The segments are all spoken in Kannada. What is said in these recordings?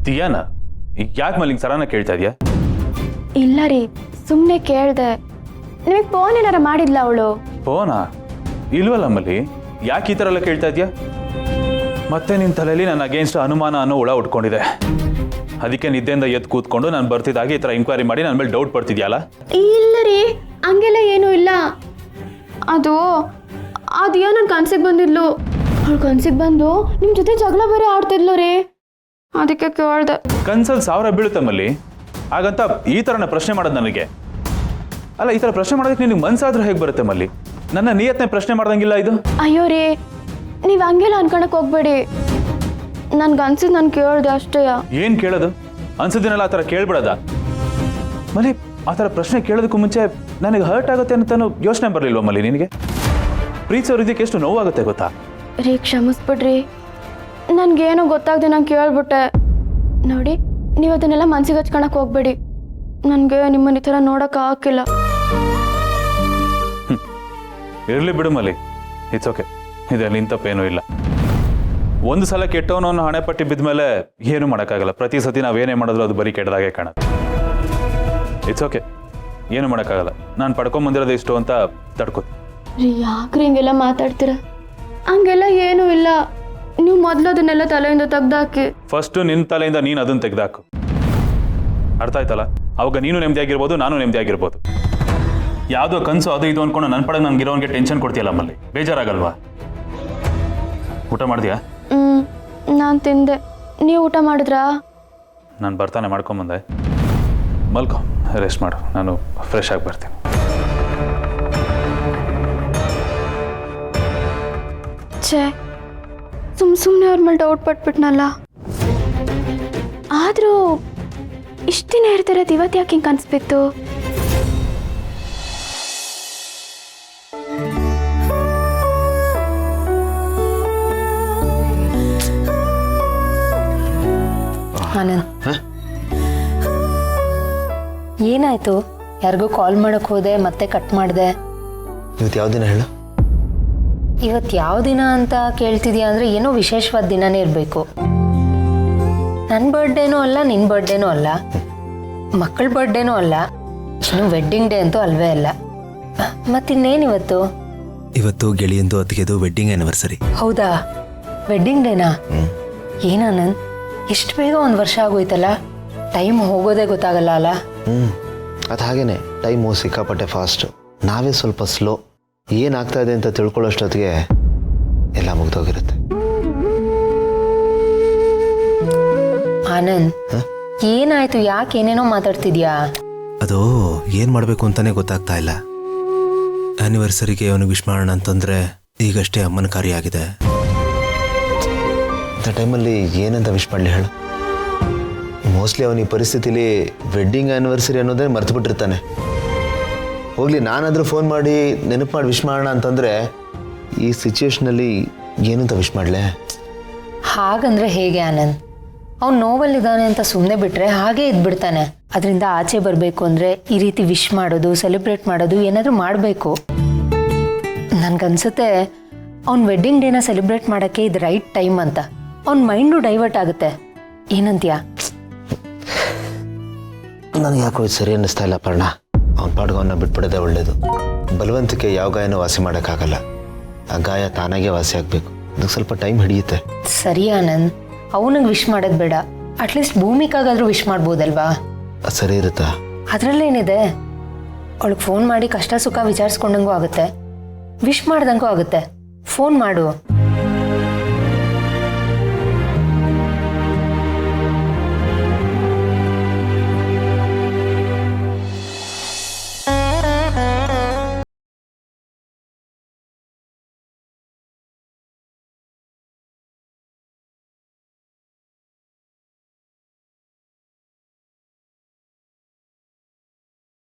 ದಿಯಾನ ಯಾಕೆ ಮಲ್ಲಿಂಗ್ ಸರಾನ ಕೇಳ್ತಾ ಇದೆಯಾ? ಇಲ್ಲ ರೀ, ಸುಮ್ಮನೆ ಕೇಳ್ದೆ. ನಿಮಗೆ ಫೋನ್ ಏನಾರ ಮಾಡಿದ್ಲ ಅವಳು? ಫೋನಾ? ಇಲ್ವಲ್ಲ ಮಲ್ಲಿ, ಯಾಕೆ ಈ ಥರ ಎಲ್ಲ ಕೇಳ್ತಾ ಇದೆಯಾ? ಮತ್ತೆ ನಿನ್ನ ತಲೆಯಲ್ಲಿ ನನ್ನ ಅಗೇನ್ಸ್ಟ್ ಅನುಮಾನ ಅನ್ನೋ ಹುಳ ಉಟ್ಕೊಂಡಿದೆ. ಅದಕ್ಕೆ ನಿದ್ದೆಯಿಂದ ಎದ್ದು ಕೂತ್ಕೊಂಡು ನಾನು ಬರ್ತಿದ್ದಾಗೆ ಈ ಥರ ಎಂಕ್ವೈರಿ ಮಾಡಿ ನನ್ನ ಮೇಲೆ ಡೌಟ್ ಪಡ್ತಿದ್ಯಲ್ಲ? ಇಲ್ಲ ರೀ, ಹಂಗೆಲ್ಲ ಏನೂ ಇಲ್ಲ. ಅದು ಅದ್ಯಾ ನನ್ನ ಕನ್ಸಿಗೆ ಬಂದಿದ್ಲು. ಅವಳು ಕನ್ಸಿಗೆ ಬಂದು ನಿಮ್ಮ ಜೊತೆ ಜಗಳ ಬೇರೆ ಆಡ್ತಿದ್ಲು ರೀ, ಅದಕ್ಕೆ ಕೇಳ್ದೆ. ಕನ್ಸಲ್ಲಿ 1000 ಬೀಳುತ್ತೆ ಮಲ್ಲಿ, ಹಾಗಂತ ಈ ಥರನ ಪ್ರಶ್ನೆ ಮಾಡೋದು ನನಗೆ ಅಲ್ಲ. ಈ ಥರ ಪ್ರಶ್ನೆ ಮಾಡೋದಕ್ಕೆ ನಿನಗೆ ಮನ್ಸಾದ್ರೂ ಹೇಗೆ ಬರುತ್ತೆ ಮಲ್ಲಿ? ನನ್ನ ನಿಯತ್ನೇ ಪ್ರಶ್ನೆ ಮಾಡ್ದಂಗಿಲ್ಲ ಇದು. ಅಯ್ಯೋ ರೀ, ನೀವು ಹಂಗೆಲ್ಲ ಅನ್ಕೊಳಕ್ ಹೋಗ್ಬೇಡಿ. ನನ್ಗೆ ಅನ್ಸಿದ್ ನಾನು ಕೇಳ್ದೆ ಅಷ್ಟೇ. ಏನು ಕೇಳೋದು? ಅನ್ಸಿದ್ದೀನಲ್ಲ ಆ ಥರ ಕೇಳ್ಬಿಡೋದ? ಮಲ್ಲಿ, ಆ ಥರ ಪ್ರಶ್ನೆ ಕೇಳೋದಕ್ಕೂ ಮುಂಚೆ ನನಗೆ ಹರ್ಟ್ ಆಗುತ್ತೆ ಅಂತಾನು ಯೋಚನೆ ಬರಲಿಲ್ವ ಮಲ್ಲಿ ನಿನಗೆ? ಪ್ರೀತಿಸೋರು ಇದಕ್ಕೆ ಎಷ್ಟು ನೋವಾಗುತ್ತೆ ಗೊತ್ತಾ? ರೀ ಕ್ಷಮಿಸ್ಬಿಡ್ರಿ, ನನಗೇನೋ ಗೊತ್ತಾಗದೆ ನಾನು ಕೇಳ್ಬಿಟ್ಟೆ. ನೋಡಿ, ನೀವು ಅದನ್ನೆಲ್ಲ ಮನ್ಸಿಗೆ ಹಚ್ಕೊಳಕ್ ಹೋಗ್ಬೇಡಿ. ನನಗೆ ನಿಮ್ಮನ್ನ ಈ ಥರ ನೋಡೋಕೆ ಆಗಿಲ್ಲ. ಇರಲಿ ಬಿಡು ಮಲ್ಲಿ, ಇಟ್ಸ್ ಓಕೆ. ಇದರಲ್ಲಿ ಇಂಥ ತಪ್ಪೇನೂ ಇಲ್ಲ. ಒಂದು ಸಲ ಕೆಟ್ಟವನು ಅನ್ನೋ ಹಣೆ ಪಟ್ಟಿ ಬಿದ್ದ ಮೇಲೆ ಏನೂ ಮಾಡೋಕ್ಕಾಗಲ್ಲ. ಪ್ರತಿ ಸತಿ ನಾವೇನೇ ಮಾಡಿದ್ರು ಅದು ಬರೀ ಕೆಟ್ಟದಾಗೆ ಕಾಣುತ್ತೆ. ಇಟ್ಸ್ ಓಕೆ, ಏನು ಮಾಡೋಕ್ಕಾಗಲ್ಲ. ನಾನು ಪಡ್ಕೊಂಬಂದಿರೋದು ಇಷ್ಟು ಅಂತ ತಡ್ಕೋ. ರೀ, ಯಾಕ್ರಿ ಹಿಂಗೆಲ್ಲ ಮಾತಾಡ್ತೀರ? ಹಂಗೆಲ್ಲ ಏನೂ ಇಲ್ಲ. ನೀವು ಮೊದಲು ಅದನ್ನೆಲ್ಲ ತಲೆಯಿಂದ ತೆಗ್ದಾಕಿ. ಫಸ್ಟು ನಿನ್ನ ತಲೆಯಿಂದ ನೀನು ಅದನ್ನು ತೆಗೆದಾಕು. ಅರ್ಥ ಆಯ್ತಲ್ಲ? ಅವಾಗ ನೀನು ನೆಮ್ಮದಿಯಾಗಿರ್ಬೋದು, ನಾನು ನೆಮ್ಮದಿಯಾಗಿರ್ಬೋದು. ಯಾವುದೋ ಕನಸು ಅದು ಇದು ಅಂದ್ಕೊಂಡು ನನ್ನ ಪಡೆಗೆ ನನಗಿರೋನ್ಗೆ ಟೆನ್ಷನ್ ಕೊಡ್ತೀಯಲ್ಲ ಮಲ್ಲಿ, ಬೇಜಾರಾಗಲ್ವಾ? ಊಟ ಮಾಡಿದ್ಯಾ? ನಾನು ತಿಂದೆ. ನೀವು ಊಟ ಮಾಡಿದ್ರಾ? ನಾನು ಬರ್ತಾನೆ ಮಾಡ್ಕೊಂಬಂದೆ. ಮಲ್ಕೋ, ರೆಸ್ಟ್ ಮಾಡು, ನಾನು ಫ್ರೆಶ್ ಆಗಿ ಬರ್ತೀನಿ. ಛೇ, ಸುಮ್ಮನೆ ಅವ್ರ ಮೇಲೆ ಡೌಟ್ ಪಟ್ಬಿಟ್ನಲ್ಲ. ಆದರೂ ಇಷ್ಟು ದಿನ ಇರ್ತಿರೋದು ಇವತ್ತು ಯಾಕೆ ಹಿಂಗೆ ಅನಿಸ್ಬಿತ್ತು? ಆನಂದ್, ಏನಾಯ್ತು? ಯಾರಿಗೂ ಕಾಲ್ ಮಾಡಕ್ ಹೋದೆ, ಮತ್ತೆ ಕಟ್ ಮಾಡಿದೆ. ಇವತ್ತು ಯಾವ ದಿನ ಹೇಳು? ಇವತ್ತು ಯಾವ ದಿನ ಅಂತ ಕೇಳ್ತಿದ್ಯಾ ಅಂದರೆ ಏನೋ ವಿಶೇಷವಾದ ದಿನನೇ ಇರಬೇಕು. ನನ್ನ ಬರ್ಡೇನೂ ಅಲ್ಲ, ನಿನ್ನ ಬರ್ಡೇನೂ ಅಲ್ಲ, ಮಕ್ಕಳ ಬರ್ಡೇನೂ ಅಲ್ಲ, ಇನ್ನು ವೆಡ್ಡಿಂಗ್ ಡೇ ಅಂತೂ ಅಲ್ವೇ ಅಲ್ಲ. ಮತ್ತಿನ್ನೇನಿವತ್ತು? ಇವತ್ತು ಗೆಳೆಯಂದು ಅತ್ತಿಗೆದು ವೆಡ್ಡಿಂಗ್ ಆ್ಯನಿವರ್ಸರಿ. ಹೌದಾ? ವೆಡ್ಡಿಂಗ್ ಡೇನಾ? ಏನಾನಂದ್, ಎಷ್ಟು ಬೇಗ 1 ವರ್ಷ ಆಗೋಯ್ತಲ್ಲ. ಟೈಮ್ ಹೋಗೋದೇ ಗೊತ್ತಾಗಲ್ಲ ಅಲ್ಲ? ಅದು ಹಾಗೇನೆ, ಟೈಮು ಸಿಕ್ಕಾಪಟ್ಟೆ ಫಾಸ್ಟು. ನಾವೇ ಸ್ವಲ್ಪ ಸ್ಲೋ. ಏನಾಗ್ತಾ ಇದೆ ಅಂತ ತಿಳ್ಕೊಳ್ಳೋಷ್ಟೊತ್ತಿಗೆ ಎಲ್ಲ ಮುಗ್ದೋಗಿರುತ್ತೆ. ಆನಂದ್, ಏನಾಯ್ತು? ಯಾಕೆ ಏನೇನೋ ಮಾತಾಡ್ತಿದ್ಯಾ? ಅದು ಏನು ಮಾಡಬೇಕು ಅಂತಾನೆ ಗೊತ್ತಾಗ್ತಾ ಇಲ್ಲ. ಆ್ಯನಿವರ್ಸರಿಗೆ ಅವನಿಗೆ ವಿಶ್ ಮಾಡೋಣ ಅಂತಂದರೆ ಈಗಷ್ಟೇ ಅಮ್ಮನ ಕಾರ್ಯ ಆಗಿದೆ. ಇಂಥ ಟೈಮಲ್ಲಿ ಏನಂತ ವಿಶ್ ಮಾಡಲಿ ಹೇಳು? ಮೋಸ್ಟ್ಲಿ ಅವನ ಈ ಪರಿಸ್ಥಿತಿಲಿ ವೆಡ್ಡಿಂಗ್ ಆ್ಯನಿವರ್ಸರಿ ಅನ್ನೋದೇ ಮರ್ತು ಬಿಟ್ಟಿರ್ತಾನೆ. ಹೋಗಲಿ, ನಾನಾದರೂ ಫೋನ್ ಮಾಡಿ ನೆನಪು ಮಾಡಿ ವಿಶ್ ಮಾಡೋಣ ಅಂತಂದರೆ ಈ ಸಿಚುವೇಶನಲ್ಲಿ ಏನಂತ ವಿಶ್ ಮಾಡಲೆ? ಹಾಗಂದ್ರೆ ಹೇಗೆ ಆನಂದ್? ಅವ್ನು ನೋವಲ್ಲಿದ್ದಾನೆ ಅಂತ ಸುಮ್ಮನೆ ಬಿಟ್ರೆ ಹಾಗೇ ಇದ್ಬಿಡ್ತಾನೆ. ಅದರಿಂದ ಆಚೆ ಬರಬೇಕು ಅಂದರೆ ಈ ರೀತಿ ವಿಶ್ ಮಾಡೋದು, ಸೆಲೆಬ್ರೇಟ್ ಮಾಡೋದು ಏನಾದರೂ ಮಾಡಬೇಕು. ನನಗನ್ಸುತ್ತೆ ಅವ್ನ ವೆಡ್ಡಿಂಗ್ ಡೇನ ಸೆಲೆಬ್ರೇಟ್ ಮಾಡೋಕ್ಕೆ ಇದು ರೈಟ್ ಟೈಮ್ ಅಂತ. ಅವ್ನ ಮೈಂಡು ಡೈವರ್ಟ್ ಆಗುತ್ತೆ. ಏನಂತೀಯ? ನನಗೆ ಯಾಕೋ ಇದು ಸರಿ ಅನ್ನಿಸ್ತಾ ಇಲ್ಲ ಪರ್ಣ. ಅವನ ಪಾಡ್ಗವನ್ನ ಬಿಟ್ಬಿಡೋದೇ ಒಳ್ಳೇದು. ಬಲವಂತಕ್ಕೆ ಯಾವ ಗಾಯನೂ ವಾಸಿ ಮಾಡೋಕ್ಕಾಗಲ್ಲ. ಆ ಗಾಯ ತಾನಾಗೆ ವಾಸಿ ಆಗಬೇಕು. ಅದಕ್ಕೆ ಸ್ವಲ್ಪ ಟೈಮ್ ಹಿಡಿಯುತ್ತೆ. ಸರಿ ಆನಂದ್, ಅವನಿಗೆ ವಿಶ್ ಮಾಡೋದು ಬೇಡ, ಅಟ್ಲೀಸ್ಟ್ ಭೂಮಿಕಾಗಾದ್ರೂ ವಿಶ್ ಮಾಡ್ಬೋದಲ್ವಾ? ಅದು ಸರಿ ಇರುತ್ತಾ? ಅದರಲ್ಲೇನಿದೆ? ಅವಳಿಗೆ ಫೋನ್ ಮಾಡಿ ಕಷ್ಟ ಸುಖ ವಿಚಾರಿಸ್ಕೊಂಡಂಗೂ ಆಗುತ್ತೆ, ವಿಶ್ ಮಾಡ್ದಂಗೂ ಆಗುತ್ತೆ. ಫೋನ್ ಮಾಡು.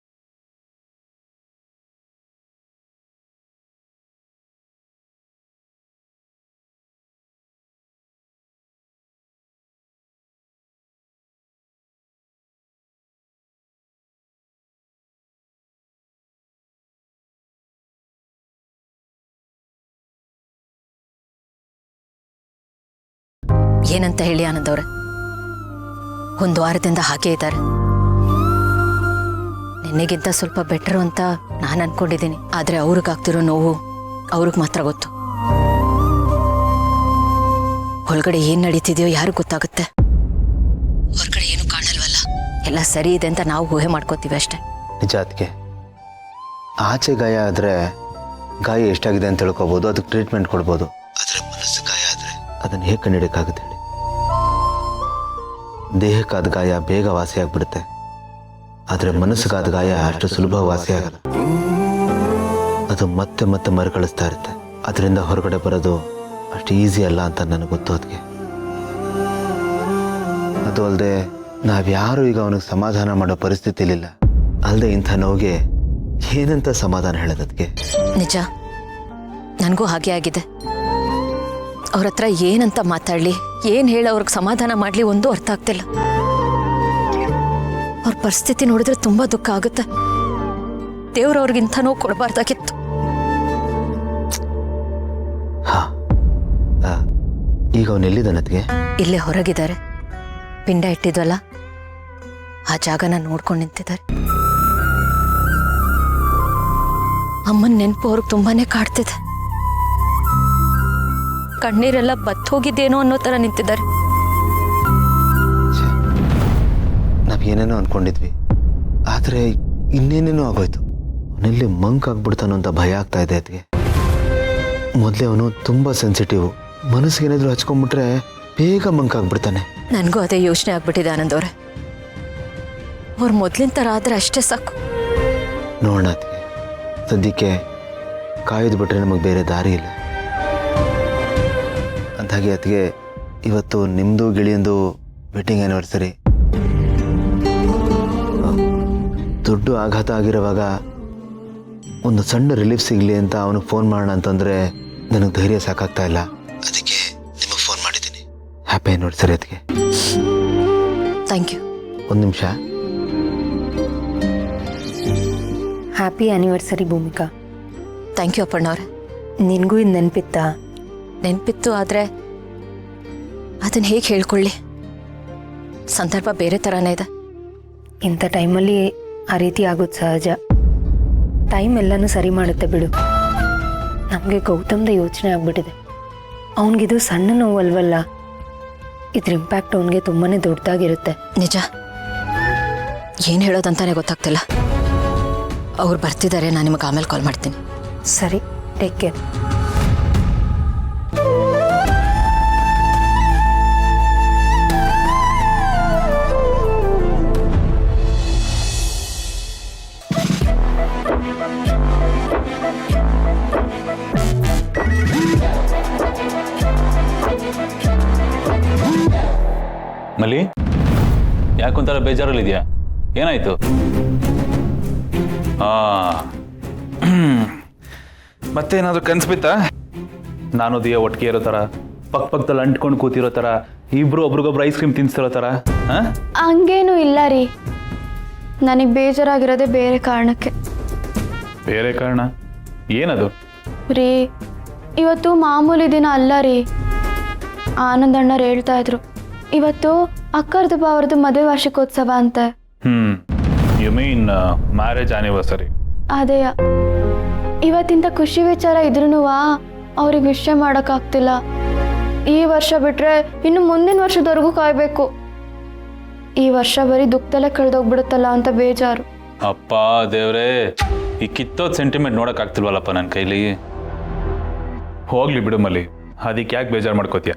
ಏನಂತ ಹೇಳಿ ಆನಂದ್ ಅವ್ರೆ, ಒಂದು ವಾರದಿಂದ ಹಾಗೆ ಇದ್ದಾರೆ. ನಿನ್ನೆಗಿಂತ ಸ್ವಲ್ಪ ಬೆಟರು ಅಂತ ನಾನು ಅನ್ಕೊಂಡಿದ್ದೀನಿ. ಆದ್ರೆ ಅವ್ರಿಗಾಗ್ತಿರೋ ನೋವು ಅವ್ರಿಗೆ ಮಾತ್ರ ಗೊತ್ತು. ಒಳಗಡೆ ಏನ್ ನಡೀತಿದೆಯೋ ಯಾರಿಗೂ ಗೊತ್ತಾಗುತ್ತೆ. ಹೊರಗಡೆ ಏನು ಕಾಣಲ್ವಲ್ಲ, ಎಲ್ಲ ಸರಿ ಇದೆ ಅಂತ ನಾವು ಊಹೆ ಮಾಡ್ಕೋತೀವಿ ಅಷ್ಟೇ. ನಿಜ ಅದಕ್ಕೆ ಆಚೆ ಗಾಯ ಆದರೆ ಗಾಯ ಎಷ್ಟಾಗಿದೆ ಅಂತ ತಿಳ್ಕೊಬೋದು, ಅದಕ್ಕೆ ಟ್ರೀಟ್ಮೆಂಟ್ ಕೊಡ್ಬೋದು. ಆದರೆ ಮನಸ್ಸು ಗಾಯ ಆದರೆ ಅದನ್ನು ಹೇಗೆ ಕಂಡಿಡಿಯೋಕ್ಕಾಗುತ್ತೆ ಹೇಳಿ? ದೇಹಕ್ಕಾದ ಗಾಯ ಬೇಗ ವಾಸಿಯಾಗ್ಬಿಡುತ್ತೆ, ಆದರೆ ಮನಸ್ಸಿಗಾದ ಗಾಯ ಅಷ್ಟು ಸುಲಭ ವಾಸಿಯಾಗಲ್ಲ. ಅದು ಮತ್ತೆ ಮತ್ತೆ ಮರುಕಳಿಸ್ತಾ ಇರುತ್ತೆ. ಅದರಿಂದ ಹೊರಗಡೆ ಬರೋದು ಅಷ್ಟು ಈಸಿ ಅಲ್ಲ ಅಂತ ನನಗೆ ಗೊತ್ತು. ಅದಕ್ಕೆ ಅದು ಅಲ್ಲದೆ ನಾವ್ಯಾರು ಈಗ ಅವನಿಗೆ ಸಮಾಧಾನ ಮಾಡೋ ಪರಿಸ್ಥಿತಿಲಿಲ್ಲ. ಅಲ್ಲದೆ ಇಂಥ ನೋವಿಗೆ ಏನಂತ ಸಮಾಧಾನ ಹೇಳೋದಕ್ಕೆ? ನಿಜ, ನನಗೂ ಹಾಗೆ ಆಗಿದೆ. ಅವ್ರ ಹತ್ರ ಏನಂತ ಮಾತಾಡ್ಲಿ, ಏನ್ ಹೇಳ ಅವ್ರಿಗೆ ಸಮಾಧಾನ ಮಾಡ್ಲಿ, ಒಂದು ಅರ್ಥ ಆಗ್ತಿಲ್ಲ. ಅವ್ರ ಪರಿಸ್ಥಿತಿ ನೋಡಿದ್ರೆ ತುಂಬಾ ದುಃಖ ಆಗುತ್ತೆ. ದೇವ್ರು ಅವ್ರಿಗಿಂತ ನೋವು ಕೊಡಬಾರ್ದಾಗಿತ್ತು. ಈಗ ಅವನು ಎಲ್ಲಿದ್ದಾನತ್ಗೆ? ಇಲ್ಲೇ ಹೊರಗಿದ್ದಾರೆ. ಪಿಂಡ ಇಟ್ಟಿದ್ವಲ್ಲ ಆ ಜಾಗನ ನೋಡ್ಕೊಂಡು ನಿಂತಿದ್ದಾರೆ. ಅಮ್ಮನ ನೆನಪು ಅವ್ರಿಗೆ ತುಂಬಾನೇ ಕಾಡ್ತಿದೆ. ಕಣ್ಣೀರೆಲ್ಲ ಬತ್ ಹೋಗಿದ್ದೇನೋ ಅನ್ನೋ ತರ ನಿಂತಿದ್ದಾರೆ. ನಾವೇನೇನೋ ಅನ್ಕೊಂಡಿದ್ವಿ, ಆದ್ರೆ ಇನ್ನೇನೇನೋ ಆಗೋಯ್ತು. ಅವನಲ್ಲಿ ಮಂಕ್ ಆಗ್ಬಿಡ್ತಾನೋ ಅಂತ ಭಯ ಆಗ್ತಾ ಇದೆ ಅದಕ್ಕೆ. ಮೊದಲೇ ಅವನು ತುಂಬಾ ಸೆನ್ಸಿಟಿವ್. ಮನಸ್ಸಿಗೆ ಏನಾದ್ರು ಹಚ್ಕೊಂಡ್ಬಿಟ್ರೆ ಬೇಗ ಮಂಕ್ ಆಗ್ಬಿಡ್ತಾನೆ. ನನಗೂ ಅದೇ ಯೋಚನೆ ಆಗ್ಬಿಟ್ಟಿದೆ ಆನಂದ್ ಅವ್ರೆ. ಅವ್ರು ಮೊದ್ಲಿನ ತರ ಆದ್ರೆ ಅಷ್ಟೇ ಸಾಕು. ನೋಡೋಣ ಅದಕ್ಕೆ. ಸದ್ಯಕ್ಕೆ ಕಾಯೋದು ಬಿಟ್ರೆ ನಮಗೆ ಬೇರೆ ದಾರಿ ಇಲ್ಲ. ಅಂದಾಗೆ ಅದಕ್ಕೆ ಇವತ್ತು ನಿಮ್ಮದು ಗಿಳಿಯಂದು ವೆಡ್ಡಿಂಗ್ ಆ್ಯನಿವರ್ಸರಿ. ದೊಡ್ಡ ಆಘಾತ ಆಗಿರೋವಾಗ ಒಂದು ಸಣ್ಣ ರಿಲೀಫ್ ಸಿಗಲಿ ಅಂತ ಅವನಿಗೆ ಫೋನ್ ಮಾಡೋಣ ಅಂತಂದರೆ ನನಗೆ ಧೈರ್ಯ ಸಾಕಾಗ್ತಾ ಇಲ್ಲ. ಅದಕ್ಕೆ ನಿಮಗೆ ಫೋನ್ ಮಾಡಿದ್ದೀನಿ. ಹ್ಯಾಪಿ ಆ್ಯನಿವರ್ಸರಿ ಅದಕ್ಕೆ. Thank you. ಒಂದು ನಿಮಿಷ. Happy anniversary Bhoomika. Thank you ಅಪ್ಪಣ್ಣವ್ರೆ. ನಿನಗೂ ಇದು ನೆನಪಿತ್ತಾ? ನೆನಪಿತ್ತು, ಆದರೆ ಅದನ್ನು ಹೇಗೆ ಹೇಳ್ಕೊಳ್ಳಿ? ಸಂದರ್ಭ ಬೇರೆ ಥರನೇ ಇದೆ. ಇಂಥ ಟೈಮಲ್ಲಿ ಆ ರೀತಿ ಆಗೋದು ಸಹಜ. ಟೈಮ್ ಎಲ್ಲನೂ ಸರಿ ಮಾಡುತ್ತೆ ಬಿಡು. ನಮಗೆ ಗೌತಮ್ದ ಯೋಚನೆ ಆಗ್ಬಿಟ್ಟಿದೆ. ಅವನಿಗಿದು ಸಣ್ಣ ನೋವು ಅಲ್ವಲ್ಲ, ಇದ್ರ ಇಂಪ್ಯಾಕ್ಟ್ ಅವನಿಗೆ ತುಂಬಾ ದೊಡ್ಡದಾಗಿರುತ್ತೆ. ನಿಜ, ಏನು ಹೇಳೋದಂತಾನೆ ಗೊತ್ತಾಗ್ತಿಲ್ಲ. ಅವ್ರು ಬರ್ತಿದ್ದಾರೆ, ನಾನು ನಿಮಗೆ ಆಮೇಲೆ ಕಾಲ್ ಮಾಡ್ತೀನಿ. ಸರಿ, ಟೇಕ್ ಕೇರ್. ಮಲಿ, ಯಾಕೊಂಥರ ಬೇಜಾರಲ್ಲಿದೆಯಾ? ಏನಾಯ್ತು? ಮತ್ತೇನಾದ್ರೂ ಕನ್ಸು ಬಿತ್ತಾ? ನಾನು ದಿಯ ಒಟ್ಟಿಗೆ ಇರೋ ಥರ, ಪಕ್ಕದಲ್ಲಿ ಅಂಟ್ಕೊಂಡು ಕೂತಿರೋ ಥರ, ಇಬ್ರು ಒಬ್ರಿಗೊಬ್ರು ಐಸ್ ಕ್ರೀಮ್ ತಿನ್ಸ್ತಿರೋ ಥರ? ಹಂಗೇನು ಇಲ್ಲ ರೀ. ನನಗೆ ಬೇಜಾರಾಗಿರೋದೇ ಬೇರೆ ಕಾರಣಕ್ಕೆ. ಬೇರೆ ಕಾರಣ ಏನದು? ರೀ, ಇವತ್ತು ಮಾಮೂಲಿ ದಿನ ಅಲ್ಲ ರೀ. ಆನಂದ್ ಅಣ್ಣರು ಹೇಳ್ತಾ ಇದ್ರು, ಇವತ್ತು ಅಕ್ಕರ್ದು ಬಾವ್ರದ್ದು ಮದುವೆ ವಾರ್ಷಿಕೋತ್ಸವ ಅಂತ. You mean marriage anniversary? ಅದೇ. ಇವತ್ತಿಂತ ಖುಷಿ ವಿಚಾರ ಇದ್ರೂ ಅವ್ರಿಗೆ ವಿಷಯ ಮಾಡೋಕ್ಕಾಗ್ತಿಲ್ಲ. ಈ ವರ್ಷ ಬಿಟ್ರೆ ಇನ್ನು ಮುಂದಿನ ವರ್ಷದವರೆಗೂ ಕಾಯ್ಬೇಕು. ಈ ವರ್ಷ ಬರೀ ದುಃಖದಲ್ಲೇ ಕಳೆದೋಗ್ಬಿಡುತ್ತಲ್ಲ ಅಂತ ಬೇಜಾರು. ಅಪ್ಪ ದೇವ್ರೇ, ಈ ಕಿತ್ತೋದ್ ಸೆಂಟಿಮೆಂಟ್ ನೋಡೋಕ್ಕಾಗ್ತಿಲ್ವಲ್ಲಪ್ಪ ನನ್ನ ಕೈಲಿ. ಹೋಗ್ಲಿ ಬಿಡು ಮಲ್ಲಿ, ಅದಕ್ಕೆ ಯಾಕೆ ಬೇಜಾರು ಮಾಡ್ಕೋತೀಯ?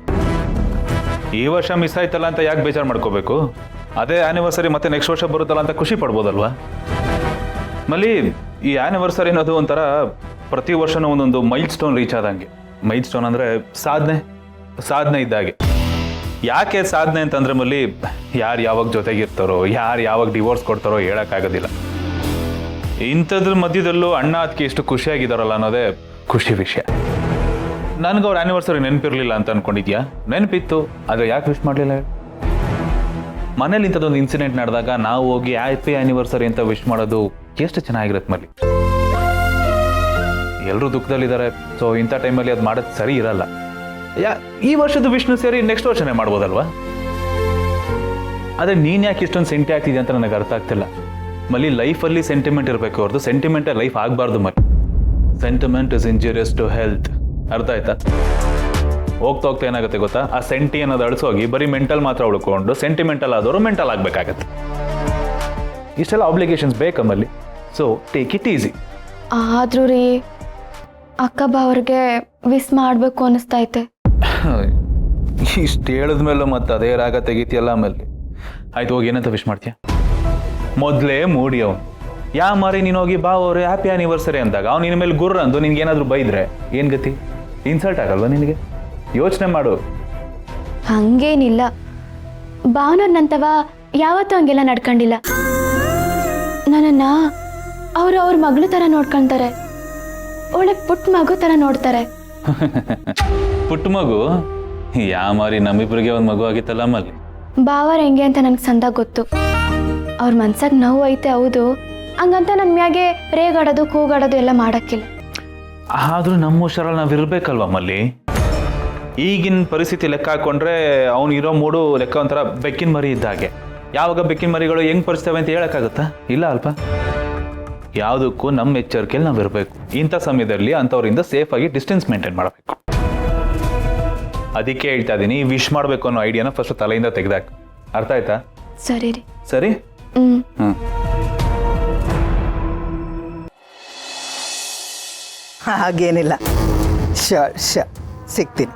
ಈ ವರ್ಷ ಮಿಸ್ ಆಯ್ತಲ್ಲ ಅಂತ ಯಾಕೆ ಬೇಜಾರು ಮಾಡ್ಕೋಬೇಕು? ಅದೇ ಆ್ಯನಿವರ್ಸರಿ ಮತ್ತೆ ನೆಕ್ಸ್ಟ್ ವರ್ಷ ಬರುತ್ತಲ್ಲ ಅಂತ ಖುಷಿ ಪಡ್ಬೋದಲ್ವಾ? ಮಲ್ಲಿ, ಈ ಆ್ಯನಿವರ್ಸರಿ ಅನ್ನೋದು ಒಂಥರ ಪ್ರತಿ ವರ್ಷನೂ ಒಂದೊಂದು ಮೈಲ್ ಸ್ಟೋನ್ ರೀಚ್ ಆದಂಗೆ. ಮೈಲ್ ಸ್ಟೋನ್ ಅಂದರೆ ಸಾಧನೆ ಇದ್ದಾಗೆ. ಯಾಕೆ ಸಾಧನೆ ಅಂತಂದರೆ ಮಲ್ಲಿ, ಯಾರು ಯಾವಾಗ ಜೊತೆಗಿರ್ತಾರೋ, ಯಾರು ಯಾವಾಗ ಡಿವೋರ್ಸ್ ಕೊಡ್ತಾರೋ ಹೇಳೋಕ್ಕಾಗೋದಿಲ್ಲ. ಇಂಥದ್ರ ಮಧ್ಯದಲ್ಲೂ ಅಣ್ಣ ಅದಕ್ಕೆ ಎಷ್ಟು ಖುಷಿಯಾಗಿದ್ದಾರಲ್ಲ ಅನ್ನೋದೇ ಖುಷಿ ವಿಷಯ. ನನಗೆ ಅವ್ರ ಆ್ಯನಿವರ್ಸರಿ ನೆನಪಿರಲಿಲ್ಲ ಅಂತ ಅಂದ್ಕೊಂಡಿದ್ಯಾ? ನೆನಪಿತ್ತು, ಆದರೆ ಯಾಕೆ ವಿಶ್ ಮಾಡಲಿಲ್ಲ? ಮನೇಲಿ ಇಂಥದ್ದೊಂದು ಇನ್ಸಿಡೆಂಟ್ ನಡೆದಾಗ ನಾವು ಹೋಗಿ ಹ್ಯಾಪಿ ಆ್ಯನಿವರ್ಸರಿ ಅಂತ ವಿಶ್ ಮಾಡೋದು ಎಷ್ಟು ಚೆನ್ನಾಗಿರುತ್ತೆ ಮಲ್ಲಿ. ಎಲ್ಲರೂ ದುಃಖದಲ್ಲಿದ್ದಾರೆ, ಸೊ ಇಂಥ ಟೈಮಲ್ಲಿ ಅದು ಮಾಡೋದು ಸರಿ ಇರಲ್ಲ. ಈ ವರ್ಷದ ವಿಷ್ಣು ಸೇರಿ ನೆಕ್ಸ್ಟ್ ವರ್ಷನೇ ಮಾಡ್ಬೋದಲ್ವಾ? ಆದರೆ ನೀನು ಯಾಕೆ ಇಷ್ಟೊಂದು ಸೆಂಟಿ ಆಗ್ತಿದೆ ಅಂತ ನನಗೆ ಅರ್ಥ ಆಗ್ತಿಲ್ಲ. ಮಲ್ಲಿ ಲೈಫಲ್ಲಿ ಸೆಂಟಿಮೆಂಟ್ ಇರಬೇಕು ಹೊರತು ಸೆಂಟಿಮೆಂಟೇ ಲೈಫ್ ಆಗಬಾರ್ದು. Malli sentiment is injurious to health. ಅರ್ಥ ಆಯ್ತಾ? ಹೋಗ್ತಾ ಹೋಗ್ತಾ ಏನಾಗುತ್ತೆ ಗೊತ್ತಾ, ಆ ಸೆಂಟಿ ಅನ್ನೋದು ಅಳಿಸೋಗಿ ಬರೀ ಮೆಂಟಲ್ ಮಾತ್ರ ಉಳ್ಕೊಂಡು ಸೆಂಟಿಮೆಂಟಲ್ ಆದವರು ಮೆಂಟಲ್ ಆಗಬೇಕಾಗತ್ತೆ. ಇಷ್ಟೆಲ್ಲ ಆಬ್ಲಿಗೇಷನ್ಸ್ ಬೇಕಮ್ಮಲ್ಲಿ. So take it easy. ಆದ್ರೂ ರೀ ಅಕ್ಕ ಬಾವ್ರಿಗೆ ವಿಸ್ ಮಾಡಬೇಕು ಅನಿಸ್ತೈತೆ. ಇಷ್ಟು ಹೇಳಿದ್ಮೇಲೂ ಮತ್ತೆ ಅದೇ ರಾಗ ತೆಗಿತೀಯಲ್ಲ. ಆಮೇಲೆ ಆಯ್ತು, ಹೋಗಿ ಏನಂತ ವಿಶ್ ಮಾಡ್ತೀಯ? ಮೊದಲೇ ಮೂಡಿ ಅವನು ಯಾ ಮಾರಿ ನೀನು ಹೋಗಿ ಬಾ ಅವ್ರೆ ಹ್ಯಾಪಿ ಆ್ಯನಿವರ್ಸರಿ ಅಂದಾಗ ಅವ್ನು ನಿನ್ನ ಮೇಲೆ ಗುರ್ರ ಅಂದು ನಿನ್ಗೆ ಏನಾದರೂ ಬೈದ್ರೆ ಏನು ಗತಿ? ಇನ್ಸಲ್ಟ್ ಆಗಲ್ವಾ ನಿನಗೆ? ಯೋಚನೆ ಮಾಡು. ಹಂಗೇನಿಲ್ಲ, ಭಾವನವ್ರನ್ನಂತವ ಯಾವತ್ತೂ ಹಂಗೆಲ್ಲ ನಡ್ಕೊಂಡಿಲ್ಲ. ನನ್ನನ್ನು ಅವ್ರ ಮಗಳ ಥರ ನೋಡ್ಕೊಳ್ತಾರೆ. ಒಳ್ಳೆ ಪುಟ್ಟ ಮಗು ಥರ ನೋಡ್ತಾರೆ. ಪುಟ್ಟ ಮಗು? ಯಾ ಮಾರಿ ನಮ್ಮಿಬ್ರಿಗೆ ಒಂದು ಮಗು ಆಗಿತ್ತಲ್ಲ ಮಲ್ಲಿ. ಬಾವರ್ ಹೆಂಗೆ ಅಂತ ನನಗೆ ಸಂದಾಗ ಗೊತ್ತು. ಅವ್ರ ಮನ್ಸಾಗ ನೋವು ಐತೆ ಹೌದು, ಹಂಗಂತ ನನ್ನ ಮ್ಯಾಗೆ ರೇಗಾಡೋದು ಕೂಗಾಡೋದು ಎಲ್ಲ ಮಾಡೋಕ್ಕಿಲ್ಲ. ಆದರೂ ನಮ್ಮ ಹುಷಾರಲ್ಲಿ ನಾವು ಇರಬೇಕಲ್ವ ಮಲ್ಲಿ. ಈಗಿನ ಪರಿಸ್ಥಿತಿ ಲೆಕ್ಕ ಹಾಕೊಂಡ್ರೆ ಅವ್ನು ಇರೋ ಮೂಡು ಲೆಕ್ಕ ಒಂಥರ ಬೆಕ್ಕಿನ ಮರಿ ಇದ್ದಾಗೆ. ಯಾವಾಗ ಬೆಕ್ಕಿನ ಮರಿಗಳು ಹೆಂಗೆ ಪರಿಸ್ತವೆ ಅಂತ ಹೇಳೋಕ್ಕಾಗುತ್ತಾ? ಇಲ್ಲ ಅಲ್ಪ. ಯಾವುದಕ್ಕೂ ನಮ್ಮ ಎಚ್ಚರಿಕೆಯಲ್ಲಿ ನಾವು ಇರಬೇಕು. ಇಂಥ ಸಮಯದಲ್ಲಿ ಅಂಥವ್ರಿಂದ ಸೇಫಾಗಿ ಡಿಸ್ಟೆನ್ಸ್ ಮೇಂಟೈನ್ ಮಾಡಬೇಕು. ಅದಕ್ಕೆ ಹೇಳ್ತಾ ಇದ್ದೀನಿ, ವಿಶ್ ಮಾಡಬೇಕು ಅನ್ನೋ ಐಡಿಯಾನ ಫಸ್ಟ್ ತಲೆಯಿಂದ ತೆಗೆದಾಕ. ಅರ್ಥ ಆಯ್ತಾ? ಸರಿ ರೀ. ಸರಿ. ಹಾಗೇನಿಲ್ಲ. ಸಿಗ್ತೀನಿ.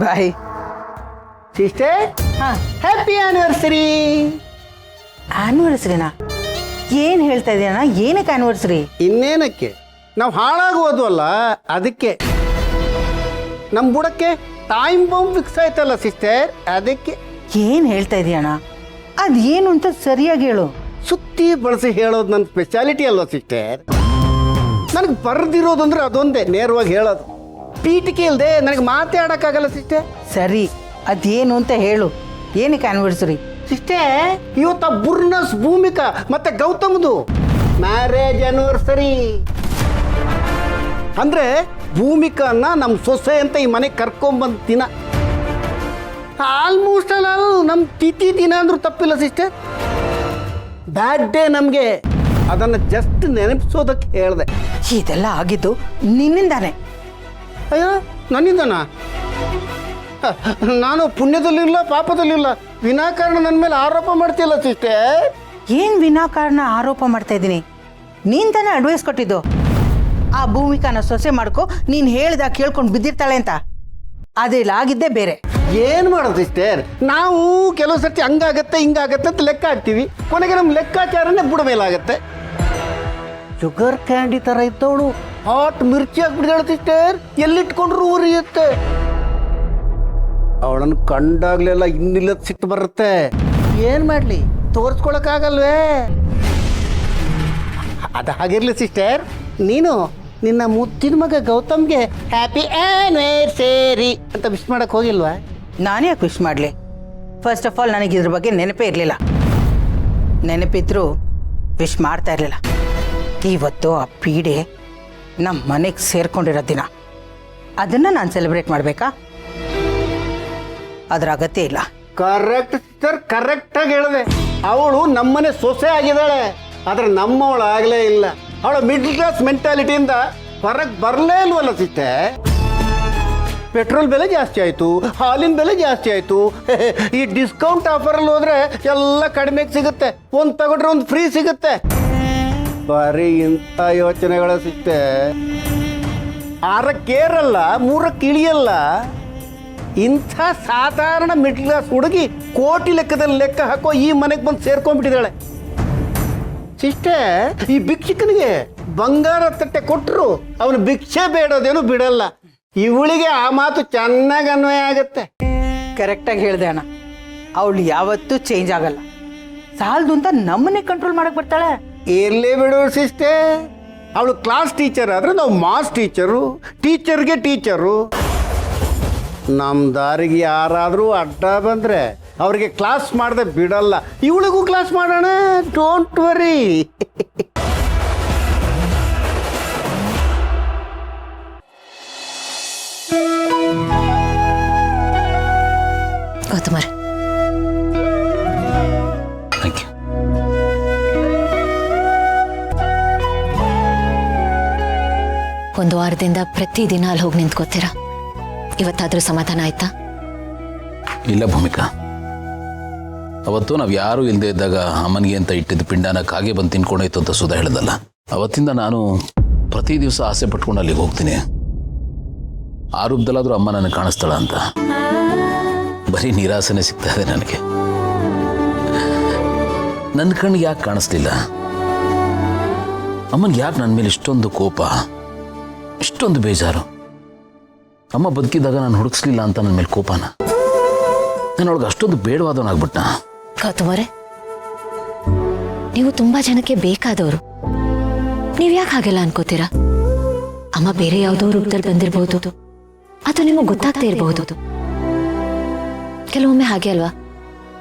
Bye sister. Happy anniversary. ಆ್ಯನಿವರ್ಸರಿನಾ? ಏನು ಹೇಳ್ತಾ ಇದೀಯಣ್ಣ? ಏನಕ್ಕೆ ಆ್ಯನಿವರ್ಸರಿ? ಇನ್ನೇನಕ್ಕೆ, ನಾವು ಹಾಳಾಗುವುದಲ್ಲ ಅದಕ್ಕೆ. ನಮ್ಮ ಬುಡಕ್ಕೆ ಟೈಮ್ ಬಾಂಬ್ ಫಿಕ್ಸ್ ಆಯ್ತಲ್ಲ ಸಿಸ್ಟರ್, ಅದಕ್ಕೆ. ಏನು ಹೇಳ್ತಾ ಇದೀಯಣ್ಣ? ಅದೇನು ಅಂತ ಸರಿಯಾಗಿ ಹೇಳು. ಸುತ್ತಿ ಬಳಸಿ ಹೇಳೋದು ನನ್ನ ಸ್ಪೆಷಾಲಿಟಿ ಅಲ್ವ ಸಿಸ್ಟರ್. ನನಗೆ ಬರೆದಿರೋದಂದ್ರೆ ಅದೊಂದೇ, ನೇರವಾಗಿ ಹೇಳೋದು. ಪೀಠಿಕೆ ಇಲ್ಲದೆ ನನಗೆ ಮಾತಾಡೋಕ್ಕಾಗಲ್ಲ ಸಿಸ್ಟರ್. ಸರಿ, ಅದೇನು ಅಂತ ಹೇಳು. ಏನಕ್ಕೆ ಆ್ಯನಿವರ್ಸರಿ? ಸಿಸ್ಟರ್, ಇವತ್ತು ಬುರ್ನಸ್ ಭೂಮಿಕಾ ಮತ್ತೆ ಗೌತಮ್ದು ಮ್ಯಾರೇಜ್ ಆನಿವರ್ಸರಿ. ಅಂದ್ರೆ ಭೂಮಿಕಾನ ನಮ್ಮ ಸೊಸೆ ಅಂತ ಈ ಮನೆಗೆ ಕರ್ಕೊಂಬಂದ ದಿನ. ಆಲ್ಮೋಸ್ಟ್ ಅಲ್ಲ ನಮ್ಮ ತಿಥಿ ದಿನ ಅಂದ್ರೂ ತಪ್ಪಿಲ್ಲ ಸಿಸ್ಟರ್. ಬ್ಯಾಡ್ ಡೇ ನಮಗೆ. ಅದನ್ನು ಜಸ್ಟ್ ನೆನಪಿಸೋದಕ್ಕೆ ಹೇಳಿದೆ. ಇದೆಲ್ಲ ಆಗಿದ್ದು ನಿನ್ನಿಂದಾನೆ. ಅಯ್ಯೋ, ನನ್ನಿಂದನಾ? ನಾನು ಪುಣ್ಯದಲ್ಲಿಲ್ಲ ಪಾಪದಲ್ಲಿಲ್ಲ, ವಿನಾಕಾರಣ ನನ್ನ ಮೇಲೆ ಆರೋಪ ಮಾಡ್ತಿಲ್ಲ ಸಿಸ್ಟರ್. ಏನು ವಿನಾಕಾರಣ ಆರೋಪ ಮಾಡ್ತಾ ಇದ್ದೀನಿ? ನೀನು ತಾನೇ ಅಡ್ವೈಸ್ ಕೊಟ್ಟಿದ್ದು ಆ ಭೂಮಿಕಾನ ಸೊಸೆ ಮಾಡ್ಕೊ, ನೀನು ಹೇಳ್ದಾಗ ಕೇಳ್ಕೊಂಡು ಬಿದ್ದಿರ್ತಾಳೆ ಅಂತ. ಅದ್ರಲ್ಲಿ ಆಗಿದ್ದೇ ಬೇರೆ. ಏನು ಮಾಡೋದು ಸಿಸ್ಟರ್, ನಾವು ಕೆಲವು ಸರ್ತಿ ಹಂಗಾಗತ್ತೆ ಹಿಂಗಾಗತ್ತೆ ಅಂತ ಲೆಕ್ಕ ಹಾಕ್ತೀವಿ. ಕೊನೆಗೆ ನಮ್ಮ ಲೆಕ್ಕಾಚಾರನೇ ಬುಡ ಮೇಲಾಗತ್ತೆ. ಶುಗರ್ ಕ್ಯಾಂಡಿ ಥರ ಇದ್ದವಳು ಹಾಟ್ ಮಿರ್ಚಿ ಹಾಕ್ಬಿಟ್ಟಿದ್ದಾಳೆ ಸಿಸ್ಟರ್. ಎಲ್ಲಿಟ್ಕೊಂಡ್ರು ಉರಿಯುತ್ತೆ. ಅವಳನ್ನು ಕಂಡಾಗ್ಲೆಲ್ಲ ಇನ್ನಿಲ್ಲದ ಸಿಟ್ಟು ಬರುತ್ತೆ. ಏನು ಮಾಡಲಿ, ತೋರಿಸ್ಕೊಳಕ್ಕಾಗಲ್ವೇ? ಅದು ಹಾಗಿರ್ಲಿ ಸಿಸ್ಟರ್, ನೀನು ನಿನ್ನ ಮುದ್ದಿನ ಮಗ ಗೌತಮ್ಗೆ ಹ್ಯಾಪಿ ಆ್ಯನಿವರ್ಸರಿ ಅಂತ ವಿಶ್ ಮಾಡಕ್ಕೆ ಹೋಗಿಲ್ವಾ? ನಾನು ಯಾಕೆ ವಿಶ್ ಮಾಡಲಿ? ಫಸ್ಟ್ ಆಫ್ ಆಲ್ ನನಗೆ ಇದ್ರ ಬಗ್ಗೆ ನೆನಪೇ ಇರಲಿಲ್ಲ. ನೆನಪಿದ್ರು ವಿಶ್ ಮಾಡ್ತಾ ಇರಲಿಲ್ಲ. ಇವತ್ತು ಆ ಪೀಡೆ ನಮ್ಮ ಮನೆಗೆ ಸೇರ್ಕೊಂಡಿರೋ ದಿನ, ಅದನ್ನು ನಾನು ಸೆಲೆಬ್ರೇಟ್ ಮಾಡಬೇಕಾ? ಅದರ ಅಗತ್ಯ ಇಲ್ಲ. ಕರೆಕ್ಟ್ ಸಿಸ್ಟರ್, ಕರೆಕ್ಟಾಗಿ ಹೇಳಿದೆ. ಅವಳು ನಮ್ಮನೆ ಸೊಸೆ ಆಗಿದ್ದಾಳೆ, ಆದರೆ ನಮ್ಮವಳು ಆಗಲೇ ಇಲ್ಲ. ಅವಳ ಮಿಡ್ಲ್ ಕ್ಲಾಸ್ ಮೆಂಟಾಲಿಟಿಯಿಂದ ಹೊರಗೆ ಬರಲೇ ಇಲ್ವಲ್ಲ ಸಿಸ್ಟರ್. ಪೆಟ್ರೋಲ್ ಬೆಲೆ ಜಾಸ್ತಿ ಆಯಿತು, ಹಾಲಿನ ಬೆಲೆ ಜಾಸ್ತಿ ಆಯಿತು. ಈ ಡಿಸ್ಕೌಂಟ್ ಆಫರಲ್ಲಿ ಹೋದರೆ ಎಲ್ಲ ಕಡಿಮೆಗೆ ಸಿಗುತ್ತೆ. ಒಂದು ತಗೊಂಡ್ರೆ ಒಂದು ಫ್ರೀ ಸಿಗುತ್ತೆ. ಬರೀ ಇಂಥ ಯೋಚನೆಗಳ ಸಿಸ್ಟರ್. 6ಕ್ಕೆ ಏರಲ್ಲ, 3ಕ್ಕೆ ಇಳಿಯಲ್ಲ. ಇಂಥ ಸಾಧಾರಣ ಮಿಡ್ಲ್ ಕ್ಲಾಸ್ ಹುಡುಗಿ ಕೋಟಿ ಲೆಕ್ಕದಲ್ಲಿ ಲೆಕ್ಕ ಹಾಕೋ ಈ ಮನೆಗೆ ಬಂದು ಸೇರ್ಕೊಂಡ್ಬಿಟ್ಟಿದ್ದಾಳೆ ಸಿಸ್ಟರ್. ಈ ಭಿಕ್ಷುಕನಿಗೆ ಬಂಗಾರ ತಟ್ಟೆ ಕೊಟ್ಟರು ಅವನು ಭಿಕ್ಷೆ ಬೇಡೋದೇನು ಬಿಡಲ್ಲ. ಇವಳಿಗೆ ಆ ಮಾತು ಚೆನ್ನಾಗಿ ಅನ್ವಯ ಆಗುತ್ತೆ. ಕರೆಕ್ಟಾಗಿ ಹೇಳಿದೆ ಅಣ್ಣ. ಅವಳು ಯಾವತ್ತೂ ಚೇಂಜ್ ಆಗಲ್ಲ. ಸಾಲದು ಅಂತ ನಮ್ಮನ್ನೇ ಕಂಟ್ರೋಲ್ ಮಾಡಕ್ಕೆ ಬರ್ತಾಳೆ. ಇರ್ಲಿ ಬಿಡು ಸಿಸ್ಟರ್. ಅವಳು ಕ್ಲಾಸ್ ಟೀಚರ್ ಆದರೆ ನಾವು ಮಾಸ್ ಟೀಚರು, ಟೀಚರ್ಗೆ ಟೀಚರು. ನಮ್ಮ ದಾರಿಗೆ ಯಾರಾದರೂ ಅಡ್ಡ ಬಂದರೆ ಅವ್ರಿಗೆ ಕ್ಲಾಸ್ ಮಾಡದೆ ಬಿಡಲ್ಲ. ಇವಳಿಗೂ ಕ್ಲಾಸ್ ಮಾಡೋಣ, ಡೋಂಟ್ ವರಿ. 1 ವಾರದಿಂದ ಪ್ರತಿದಿನ ಅಲ್ಲಿ ಹೋಗಿ ನಿಂತ್ಕೋತೀರಾ. ಇವತ್ತಾದ್ರೂ ಸಮಾಧಾನ ಆಯ್ತಾ? ಇಲ್ಲ ಭೂಮಿಕಾ, ಅವತ್ತು ನಾವು ಯಾರೂ ಇಲ್ಲದೆ ಇದ್ದಾಗ ಅಮ್ಮನಿಗೆ ಅಂತ ಇಟ್ಟಿದ್ದ ಪಿಂಡನ ಕಾಗೆ ಬಂದು ತಿನ್ಕೊಂಡೋಯ್ತು ಅಂತ ಸುಧಾ ಹೇಳ್ದಲ್ಲ, ಅವತ್ತಿಂದ ನಾನು ಪ್ರತಿ ದಿವಸ ಆಸೆ ಪಟ್ಕೊಂಡು ಅಲ್ಲಿಗೆ ಹೋಗ್ತೀನಿ. ಆ ರೂಪದಲ್ಲಾದ್ರೂ ಅಮ್ಮ ನನಗೆ ಕಾಣಿಸ್ತಾಳ ಅಂತ. ಬರೀ ನಿರಾಸನೆ ಸಿಗ್ತಾ ಇದೆ ನನಗೆ. ನನ್ನ ಕಣ್ಣಿಗೆ ಯಾಕೆ ಕಾಣಿಸ್ಲಿಲ್ಲ? ಅಮ್ಮನಿಗೆ ಯಾಕೆ ನನ್ನ ಮೇಲೆ ಇಷ್ಟೊಂದು ಕೋಪ, ಇಷ್ಟೊಂದು ಬೇಜಾರು? ಅಮ್ಮ ಬದುಕಿದ್ದಾಗ ನಾನು ಹುಡುಕ್ಸ್ಲಿಲ್ಲ ಅಂತ ನನ್ನ ಮೇಲೆ ಕೋಪನ? ನನ್ನೊಳಗೆ ಅಷ್ಟೊಂದು ಬೇಡವಾದವನಾಗ್ಬಿಟ್ಟ. ಗೌತಮರೇ, ನೀವು ತುಂಬಾ ಜನಕ್ಕೆ ಬೇಕಾದವರು. ನೀವು ಯಾಕೆ ಹಾಗೆಲ್ಲ ಅನ್ಕೋತೀರಾ? ಅಮ್ಮ ಬೇರೆ ಯಾವುದೋ ರೂಪದಲ್ಲಿ ಬಂದಿರಬಹುದು, ಅದು ನಿಮಗೆ ಗೊತ್ತಾಗ್ತಾ ಇರಬಹುದು. ಕೆಲವೊಮ್ಮೆ ಹಾಗೆ ಅಲ್ವಾ,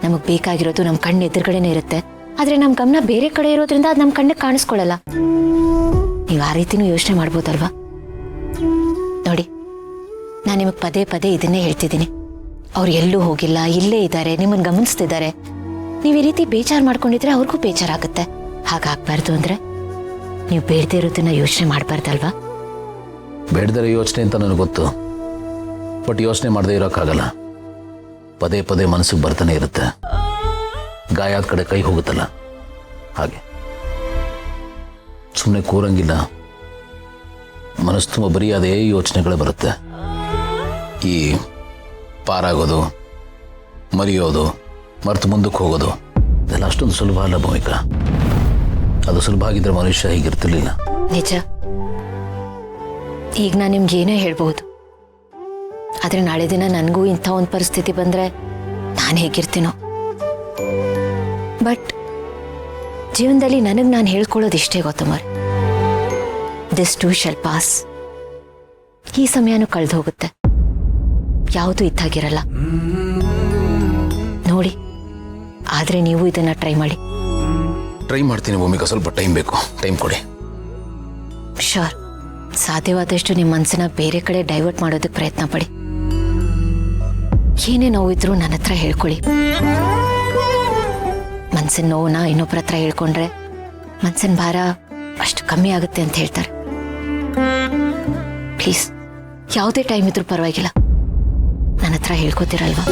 ನಮಗೆ ಬೇಕಾಗಿರೋದು ನಮ್ಮ ಕಣ್ಣು ಎದುರುಗಡೆನೇ ಇರುತ್ತೆ, ಆದ್ರೆ ನಮ್ಮ ಗಮನ ಬೇರೆ ಕಡೆ ಇರೋದ್ರಿಂದ ಅದು ನಮ್ಮ ಕಣ್ಣಿಗೆ ಕಾಣಿಸ್ಕೊಳ್ಳಲ್ಲ. ನೀವು ಆ ರೀತಿನೂ ಯೋಚನೆ ಮಾಡ್ಬೋದಲ್ವಾ? ನೋಡಿ, ನಾನು ನಿಮಗೆ ಪದೇ ಪದೇ ಇದನ್ನೇ ಹೇಳ್ತಿದ್ದೀನಿ. ಅವ್ರು ಎಲ್ಲೂ ಹೋಗಿಲ್ಲ, ಇಲ್ಲೇ ಇದ್ದಾರೆ, ನಿಮ್ಮನ್ನು ಗಮನಿಸ್ತಿದ್ದಾರೆ. ನೀವು ಈ ರೀತಿ ಬೇಜಾರು ಮಾಡ್ಕೊಂಡಿದ್ರೆ ಅವ್ರಿಗೂ ಬೇಜಾರಾಗುತ್ತೆ. ಹಾಗಾಗ್ಬಾರ್ದು ಅಂದ್ರೆ ನೀವು ಬೇಡದೇ ಇರೋದನ್ನ ಯೋಚನೆ ಮಾಡಬಾರ್ದಲ್ವಾ? ಬೇಡದರೆ ಯೋಚನೆ ಅಂತ ನನಗೆ ಗೊತ್ತು, ಬಟ್ ಯೋಚನೆ ಮಾಡದೇ ಇರೋಕ್ಕಾಗಲ್ಲ. ಪದೇ ಪದೇ ಮನಸ್ಸಿಗೆ ಬರ್ತಾನೆ ಇರುತ್ತೆ. ಗಾಯ ಆದ ಕಡೆ ಕೈ ಹೋಗುತ್ತಲ್ಲ ಹಾಗೆ. ಸುಮ್ಮನೆ ಕೂರಂಗಿಲ್ಲ, ಮನಸ್ಸು ತುಂಬ ಬರೀ ಅದೇ ಯೋಚನೆಗಳೇ ಬರುತ್ತೆ. ಈ ಪಾರಾಗೋದು, ಮರೆಯೋದು, ಮರೆತು ಮುಂದಕ್ಕೆ ಹೋಗೋದು ಇದೆಲ್ಲ ಅಷ್ಟೊಂದು ಸುಲಭ ಅಲ್ಲ ಭೂಮಿಕಾ. ಅದು ಸುಲಭ ಆಗಿದ್ರೆ ಮನುಷ್ಯ ಹೀಗಿರ್ತಿರ್ಲಿಲ್ಲ. ನಿಜ. ಈಗ ನಾನು ನಿಮ್ಗೆ ಏನೇ ಹೇಳ್ಬಹುದು, ಆದ್ರೆ ನಾಳೆ ದಿನ ನನಗೂ ಇಂಥ ಒಂದು ಪರಿಸ್ಥಿತಿ ಬಂದ್ರೆ ನಾನು ಹೇಗಿರ್ತೀನೋ. ಬಟ್ ಜೀವನದಲ್ಲಿ ನನಗೆ ನಾನು ಹೇಳ್ಕೊಳ್ಳೋದು ಇಷ್ಟೇ ಗೌತಮರ್, ದಿಸ್ ಟೂ ಶಾಲ್ ಪಾಸ್. ಈ ಸಮಯನೂ ಕಳೆದು ಹೋಗುತ್ತೆ, ಯಾವುದೂ ಇದ್ದಾಗಿರಲ್ಲ. ನೋಡಿ, ಆದ್ರೆ ನೀವು ಇದನ್ನ ಟ್ರೈ ಮಾಡಿ. ಟ್ರೈ ಮಾಡ್ತೀನಿ ಭೂಮಿಕಾ, ಸ್ವಲ್ಪ ಟೈಮ್ ಬೇಕು, ಟೈಮ್ ಕೊಡಿ. ಶೋರ್. ಸಾಧ್ಯವಾದಷ್ಟು ನಿಮ್ಮ ಮನಸ್ಸನ್ನ ಬೇರೆ ಕಡೆ ಡೈವರ್ಟ್ ಮಾಡೋದಕ್ಕೆ ಪ್ರಯತ್ನ ಪಡಿ. ಏನೇ ನೋವಿದ್ರೂ ನನ್ನ ಹತ್ರ ಹೇಳ್ಕೊಳ್ಳಿ. ಮನ್ಸಿನ ನೋವನ್ನ ಇನ್ನೊಬ್ಬರ ಹತ್ರ ಹೇಳ್ಕೊಂಡ್ರೆ ಮನ್ಸಿನ ಭಾರ ಅಷ್ಟು ಕಮ್ಮಿ ಆಗುತ್ತೆ ಅಂತ ಹೇಳ್ತಾರೆ. ಪ್ಲೀಸ್, ಯಾವುದೇ ಟೈಮ್ ಇದ್ರೂ ಪರವಾಗಿಲ್ಲ, ನನ್ನ ಹತ್ರ ಹೇಳ್ಕೊತೀರಲ್ವಾ?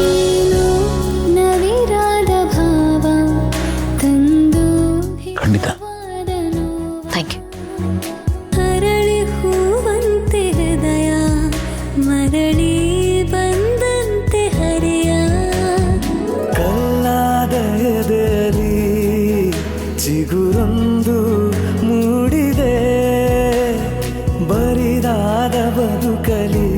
ಖಂಡಿತ. Thank you. ಹರಳಿ ಹೂವಂತೆ ಹೃದಯ ಮರಳಿ ಬಂದಂತೆ ಹರಿಯ ಕಲ್ಲಾದ ಎದೆಯಲ್ಲಿ ಚಿಗುರೊಂದು ಮೂಡಿದೆ, ಬರಿದಾದ ಬದುಕಲಿ